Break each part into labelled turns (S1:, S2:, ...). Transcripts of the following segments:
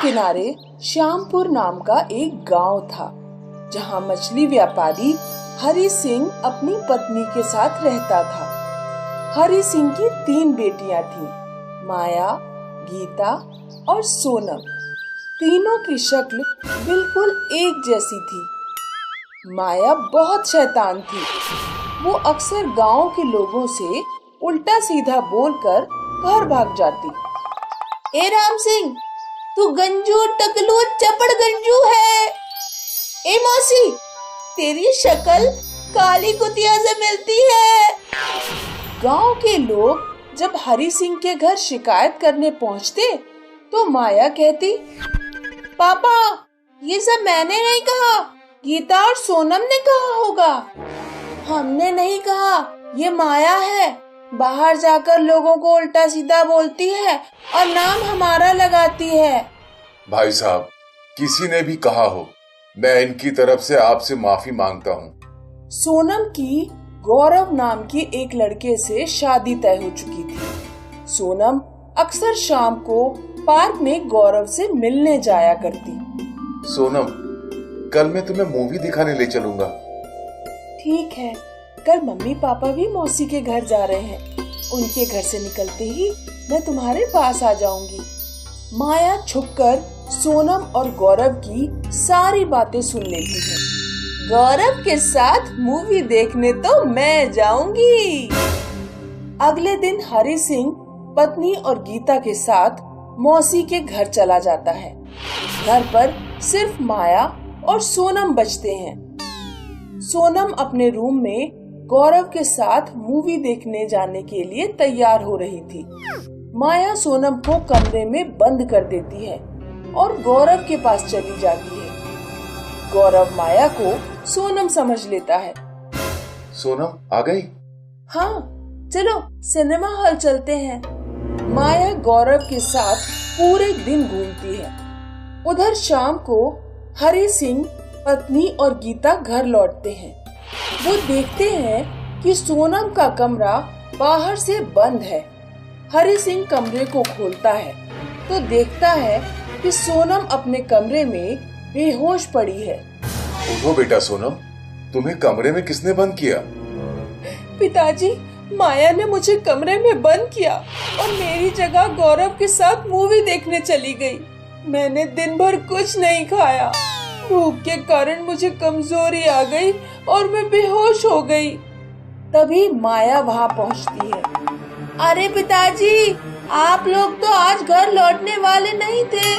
S1: किनारे श्यामपुर नाम का एक गांव था, जहां मछली व्यापारी हरि सिंह अपनी पत्नी के साथ रहता था। हरि सिंह की 3 बेटियां थीं, माया, गीता और सोनम। तीनों की शक्ल बिल्कुल एक जैसी थी। माया बहुत शैतान थी। वो अक्सर गांव के लोगों से उल्टा सीधा बोलकर घर भाग जाती। ए राम सिंह, तू गंजू टकलू चपड़ गंजू है। ए मौसी, तेरी शक्ल काली कुतिया से मिलती है। गांव के लोग जब हरि सिंह के घर शिकायत करने पहुंचते तो माया कहती, पापा, ये सब मैंने नहीं कहा, गीता और सोनम ने कहा होगा। हमने नहीं कहा, ये माया है। बाहर जाकर लोगों को उल्टा सीधा बोलती है और नाम हमारा लगाती है।
S2: भाई साहब, किसी ने भी कहा हो, मैं इनकी तरफ से आपसे माफी मांगता हूँ।
S1: सोनम की गौरव नाम की एक लड़के से शादी तय हो चुकी थी। सोनम अक्सर शाम को पार्क में गौरव से मिलने जाया करती।
S2: सोनम, कल मैं तुम्हें मूवी दिखाने ले चलूंगा।
S1: ठीक है, कल मम्मी पापा भी मौसी के घर जा रहे हैं। उनके घर से निकलते ही मैं तुम्हारे पास आ जाऊंगी। माया छुपकर सोनम और गौरव की सारी बातें सुन लेती है। गौरव के साथ मूवी देखने तो मैं जाऊंगी। अगले दिन हरि सिंह पत्नी और गीता के साथ मौसी के घर चला जाता है। घर पर सिर्फ माया और सोनम बचते हैं। सोनम अपने रूम में गौरव के साथ मूवी देखने जाने के लिए तैयार हो रही थी। माया सोनम को कमरे में बंद कर देती है और गौरव के पास चली जाती है। गौरव माया को सोनम समझ लेता है।
S2: सोनम आ गई?
S1: हाँ, चलो सिनेमा हॉल चलते हैं। माया गौरव के साथ पूरे दिन घूमती है। उधर शाम को हरि सिंह, पत्नी और गीता घर लौटते हैं। वो देखते हैं कि सोनम का कमरा बाहर से बंद है। हरि सिंह कमरे को खोलता है तो देखता है कि सोनम अपने कमरे में बेहोश पड़ी है।
S2: उठो बेटा सोनम, तुम्हें कमरे में किसने बंद किया?
S1: पिताजी, माया ने मुझे कमरे में बंद किया और मेरी जगह गौरव के साथ मूवी देखने चली गई। मैंने दिन भर कुछ नहीं खाया। भूख के कारण मुझे कमजोरी आ गई और मैं बेहोश हो गई। तभी माया वहाँ पहुँचती है। अरे पिताजी, आप लोग तो आज घर लौटने वाले नहीं थे।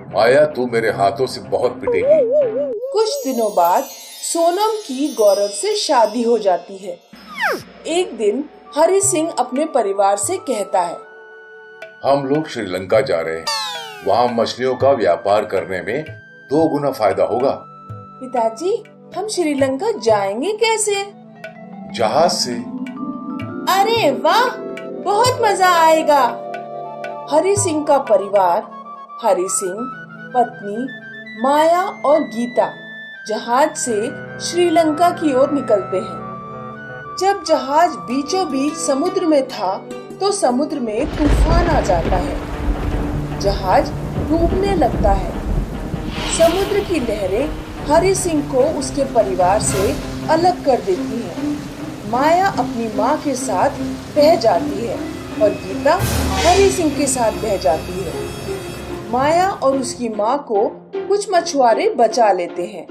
S2: माया, तू मेरे हाथों से बहुत पिटेगी।
S1: कुछ दिनों बाद सोनम की गौरव से शादी हो जाती है। एक दिन हरि सिंह अपने परिवार से कहता है,
S2: हम लोग श्रीलंका जा रहे हैं। वहाँ मछलियों का व्यापार करने में 2 गुना फायदा होगा।
S1: पिताजी, हम श्रीलंका जाएंगे कैसे?
S2: जहाज से।
S1: अरे वाह, बहुत मजा आएगा। हरि सिंह का परिवार, हरि सिंह, पत्नी, माया और गीता जहाज से श्रीलंका की ओर निकलते हैं। जब जहाज बीचों बीच समुद्र में था तो समुद्र में तूफान आ जाता है। जहाज डूबने लगता है। समुद्र की लहरें हरि सिंह को उसके परिवार से अलग कर देती हैं। माया अपनी माँ के साथ बह जाती है और गीता हरि सिंह के साथ बह जाती है। माया और उसकी माँ को कुछ मछुआरे बचा लेते हैं।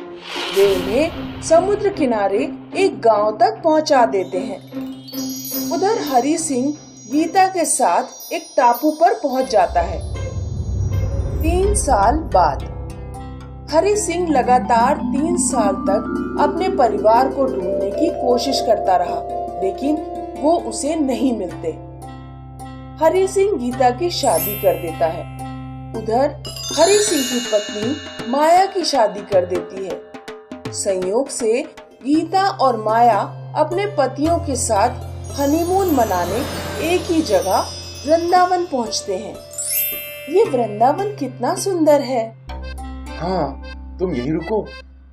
S1: वे उन्हें समुद्र किनारे एक गांव तक पहुंचा देते हैं। उधर हरि सिंह गीता के साथ एक टापू पर पहुंच जाता है। 3 साल बाद हरि सिंह लगातार 3 साल तक अपने परिवार को ढूंढने की कोशिश करता रहा, लेकिन वो उसे नहीं मिलते। हरि सिंह गीता की शादी कर देता है। उधर हरि सिंह की पत्नी माया की शादी कर देती है। संयोग से गीता और माया अपने पतियों के साथ हनीमून मनाने एक ही जगह वृंदावन पहुंचते हैं। ये वृंदावन कितना सुंदर है।
S2: हाँ, तुम यहीं रुको,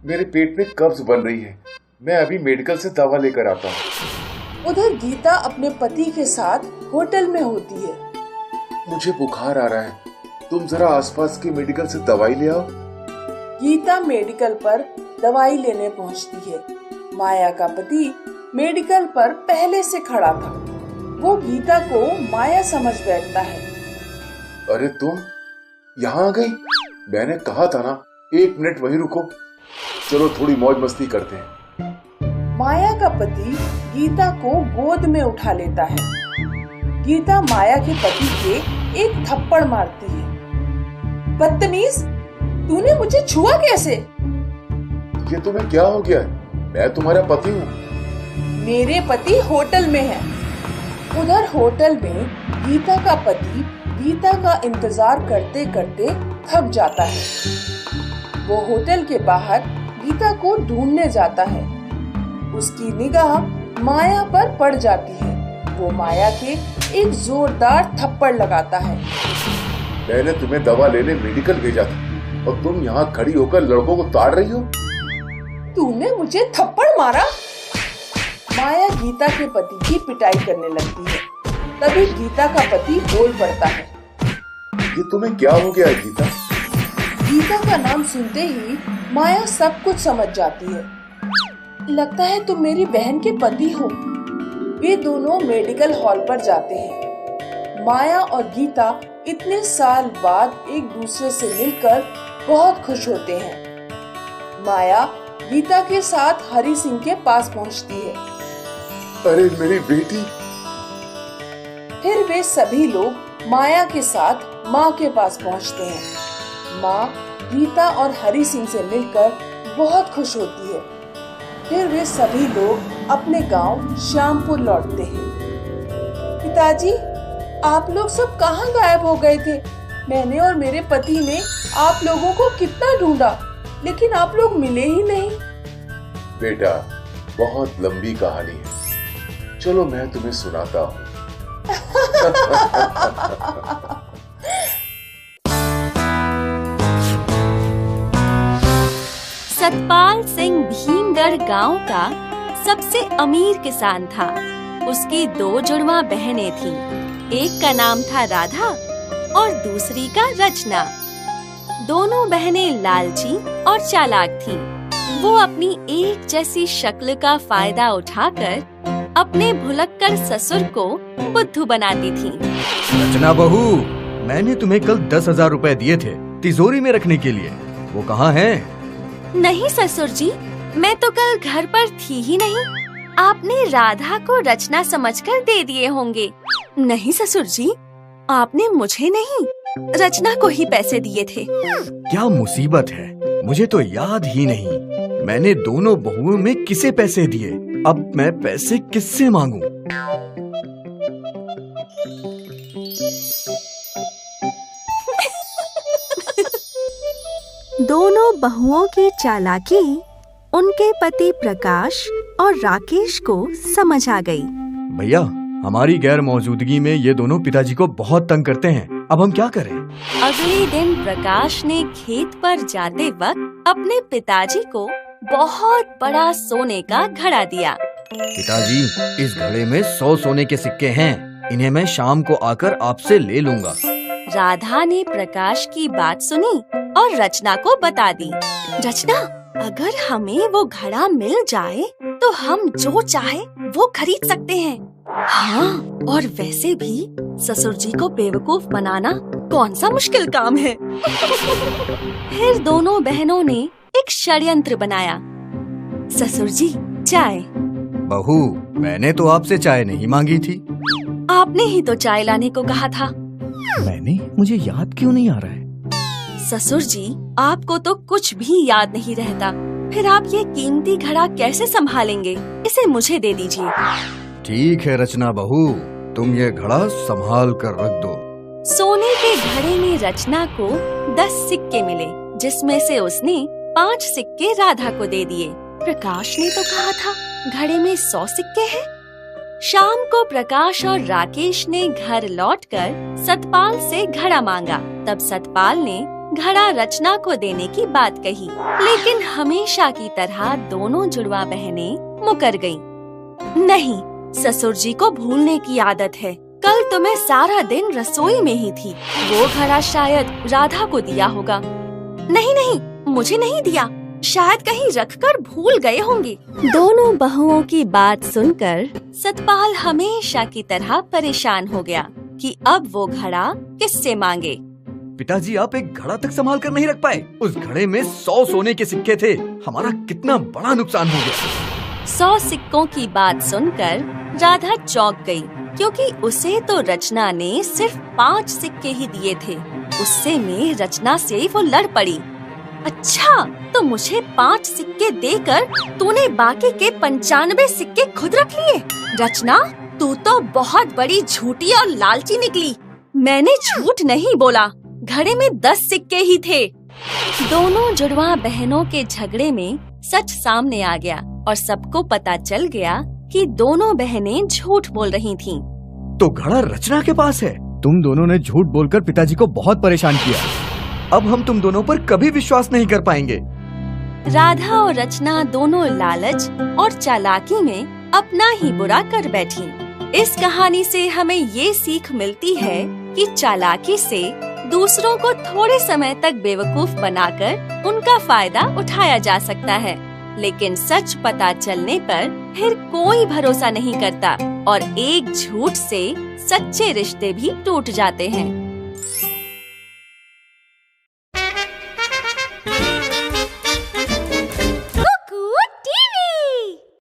S2: मेरे पेट में कब्ज बन रही है। मैं अभी मेडिकल से दवा लेकर आता हूँ।
S1: उधर गीता अपने पति के साथ होटल में होती है।
S2: मुझे बुखार आ रहा है, तुम जरा आसपास के मेडिकल से दवाई ले आओ।
S1: गीता मेडिकल पर दवाई लेने पहुंचती है। माया का पति मेडिकल पर पहले से खड़ा था। वो गीता को माया समझ बैठता है।
S2: अरे तुम यहाँ आ गई? मैंने कहा था ना 1 मिनट वहीं रुको। चलो थोड़ी मौज मस्ती करते हैं।
S1: माया का पति गीता को गोद में उठा लेता है। गीता माया के पति के एक थप्पड़ मारती है। बदतमीज, तूने मुझे छुआ कैसे?
S2: ये तुम्हें क्या हो गया? मैं तुम्हारा पति हूँ।
S1: मेरे पति होटल में है। उधर होटल में गीता का पति गीता का इंतजार करते करते थक जाता है। वो होटल के बाहर गीता को ढूंढने जाता है। उसकी निगाह माया पर पड़ जाती है। वो माया के एक जोरदार थप्पड़ लगाता है।
S2: मैंने तुम्हें दवा लेने मेडिकल भेजा था और तुम यहाँ खड़ी होकर लड़कों को ताड़ रही हो।
S1: तूने मुझे थप्पड़ मारा? माया गीता के पति की पिटाई करने लगती है। तभी गीता का पति बोल पड़ता है।
S2: ये तुम्हें क्या हो गया है गीता?
S1: गीता का नाम सुनते ही माया सब कुछ समझ जाती है। लगता है तुम मेरी बहन के पति हो। वे दोनों मेडिकल हॉल पर जाते हैं। माया और गीता इतने साल बाद एक दूसरे से मिलकर बहुत खुश होते हैं। माया गीता के साथ हरि सिंह के पास पहुंचती है।
S2: अरे मेरी बेटी।
S1: फिर वे सभी लोग माया के साथ माँ के पास पहुंचते हैं। माँ गीता और हरि सिंह से मिलकर बहुत खुश होती है। फिर वे सभी लोग अपने गांव श्यामपुर लौटते हैं। पिताजी, आप लोग सब कहाँ गायब हो गए थे? मैंने और मेरे पति ने आप लोगों को कितना ढूंढा, लेकिन आप लोग मिले ही नहीं।
S2: बेटा, बहुत लंबी कहानी है। चलो मैं तुम्हें सुनाता हूँ।
S3: सतपाल सिंह भीमगढ़ गांव का सबसे अमीर किसान था। उसकी 2 जुड़वा बहनें थीं। एक का नाम था राधा और दूसरी का रचना। दोनों बहनें लालची और चालाक थीं। वो अपनी एक जैसी शक्ल का फायदा उठाकर अपने भुलक्कड़ ससुर को बुद्धू बनाती थीं।
S4: रचना बहू, मैंने तुम्हें कल 10,000 रुपए दिए थे तिजोरी में रखने के लिए। वो कहाँ हैं?
S3: नहीं ससुर जी, मैं तो कल घर पर थी ही नहीं। आपने राधा को रचना समझकर दे दिए होंगे। नहीं ससुर जी, आपने मुझे नहीं, रचना को ही पैसे दिए थे।
S4: क्या मुसीबत है, मुझे तो याद ही नहीं। मैंने दोनों बहुओं में किसे पैसे दिए? अब मैं पैसे किससे मांगूं?
S3: दोनों बहुओं की चालाकी उनके पति प्रकाश और राकेश को समझ आ गई।
S4: भैया, हमारी गैर मौजूदगी में ये दोनों पिताजी को बहुत तंग करते हैं। अब हम क्या करें?
S3: अगले दिन प्रकाश ने खेत पर जाते वक्त अपने पिताजी को बहुत बड़ा सोने का घड़ा दिया।
S4: पिताजी, इस घड़े में 100 सोने के सिक्के हैं। इन्हें मैं शाम को आकर आपसे ले लूंगा।
S3: राधा ने प्रकाश की बात सुनी और रचना को बता दी। रचना, अगर हमें वो घड़ा मिल जाए तो हम जो चाहे वो खरीद सकते हैं। हाँ, और वैसे भी ससुर जी को बेवकूफ बनाना कौन सा मुश्किल काम है। फिर दोनों बहनों ने एक षड्यंत्र बनाया। ससुर जी, चाय।
S4: बहू, मैंने तो आपसे चाय नहीं मांगी थी।
S3: आपने ही तो चाय लाने को कहा था।
S4: मैंने? मुझे याद क्यों नहीं आ रहा है?
S3: ससुर जी, आपको तो कुछ भी याद नहीं रहता। फिर आप ये कीमती घड़ा कैसे संभालेंगे? इसे मुझे दे दीजिए।
S4: ठीक है रचना बहू, तुम ये घड़ा संभाल कर रख दो।
S3: सोने के घड़े में रचना को 10 सिक्के मिले, जिसमें से उसने 5 सिक्के राधा को दे दिए। प्रकाश ने तो कहा था घड़े में 100 सिक्के हैं। शाम को प्रकाश और राकेश ने घर लौटकर सतपाल से घड़ा मांगा। तब सतपाल ने घड़ा रचना को देने की बात कही, लेकिन हमेशा की तरह दोनों जुड़वा बहनें मुकर गईं। नहीं, ससुर जी को भूलने की आदत है। कल तो मैं सारा दिन रसोई में ही थी। वो घड़ा शायद राधा को दिया होगा। नहीं नहीं, मुझे नहीं दिया, शायद कहीं रखकर भूल गए होंगे। दोनों बहुओं की बात सुनकर सतपाल हमेशा की तरह परेशान हो गया कि अब वो घड़ा किससे मांगे।
S4: पिताजी, आप एक घड़ा तक संभाल कर नहीं रख पाए। उस घड़े में 100 सोने के सिक्के थे। हमारा कितना बड़ा नुकसान हो गया।
S3: 100 सिक्कों की बात सुनकर राधा चौंक गई, क्योंकि उसे तो रचना ने सिर्फ 5 सिक्के ही दिए थे। गुस्से में रचना से वो लड़ पड़ी। अच्छा, तो मुझे 5 सिक्के देकर तूने बाकी के 95 सिक्के खुद रख लिए। रचना, तू तो बहुत बड़ी झूठी और लालची निकली। मैंने झूठ नहीं बोला, घड़े में 10 सिक्के ही थे। दोनों जुड़वा बहनों के झगड़े में सच सामने आ गया और सबको पता चल गया कि दोनों बहनें झूठ बोल रही थीं।
S4: तो घड़ा रचना के पास है। तुम दोनों ने झूठ बोलकर पिताजी को बहुत परेशान किया। अब हम तुम दोनों पर कभी विश्वास नहीं कर पाएंगे।
S3: राधा और रचना दोनों लालच और चालाकी में अपना ही बुरा कर बैठी। इस कहानी से हमें ये सीख मिलती है कि चालाकी से दूसरों को थोड़े समय तक बेवकूफ बनाकर उनका फायदा उठाया जा सकता है, लेकिन सच पता चलने पर फिर कोई भरोसा नहीं करता और एक झूठ से सच्चे रिश्ते भी टूट जाते हैं।